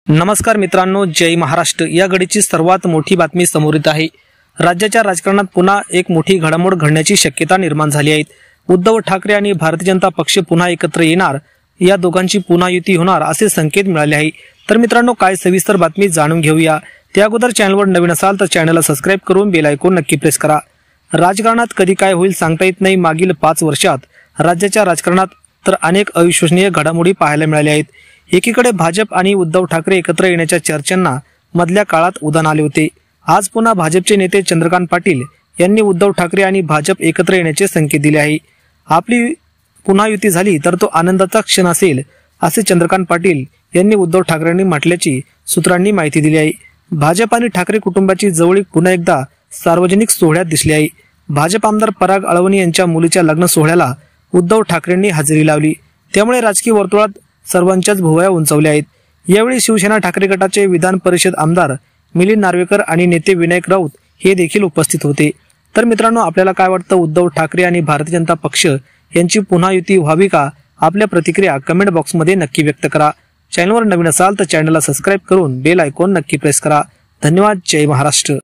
नमस्कार मित्रांनो, जय महाराष्ट्र। या घडीची सर्वात मोठी बातमी समोर येत आहे। राज्याच्या राजकारणात पुन्हा एक मोठी घडामोड घडण्याची शक्यता निर्माण झाली आहे। उद्धव ठाकरे आणि भारतीय जनता पक्ष पुन्हा एकत्र येणार, या दोघांची पुन्हा युती होणार असे संकेत मिळाले आहे। तर मित्रांनो, काय सविस्तर बातमी जाणून घेऊया। त्या अगोदर चॅनलवर नवीन असाल तर चॅनलला सबस्क्राइब करून बेल आयकॉन नक्की प्रेस करा। राजकारणात कधी काय होईल सांगता येत नाही। मागील 5 वर्षात राज्याच्या राजकारणात तर अनेक अविश्वसनीय घडामोडी पाहायला मिळाल्या आहेत। एकीकडे भाजप आणि उद्धव ठाकरे एकत्र येण्याच्या चर्चांना मधल्या काळात उधाण आले होते। आज पुन्हा भाजपचे नेते चंद्रकांत पाटील यांनी उद्धव ठाकरे आणि भाजप एकत्र येण्याचे संकेत दिले आहे। आपली पुन्हा युती झाली तर तो आनंदाचा क्षण असेल, असे चंद्रकांत पाटील यांनी उद्धव ठाकरेंनी म्हटल्याची सूत्रांनी माहिती दिली आहे। भाजप आणि ठाकरे कुटुंबाची जवळीक पुन्हा एकदा सार्वजनिक सोहळ्यात दिसली आहे। भाजप आमदार पराग अळवणी यांच्या मुलीच्या लग्न सोहळ्याला उद्धव ठाकरेंनी हजेरी लावली, त्यामुळे राजकीय वर्तुळात सर्वांच्याच भुवया उंचावल्या आहेत। यावेळी शिवसेना ठाकरे गटाचे विधान परिषद आमदार मिलिंद नार्वेकर आणि नेते विनायक राऊत हे देखील उपस्थित होते। तर मित्रांनो, आपल्याला काय वाटतं? उद्धव ठाकरे आणि भारतीय जनता पक्ष यांची पुन्हा युती व्हावी का? आपल्या प्रतिक्रिया कमेंट बॉक्समध्ये नक्की व्यक्त करा। चॅनलवर नवीन असाल तर चॅनलला सबस्क्राइब करून बेल आयकॉन नक्की प्रेस करा। धन्यवाद। जय महाराष्ट्र।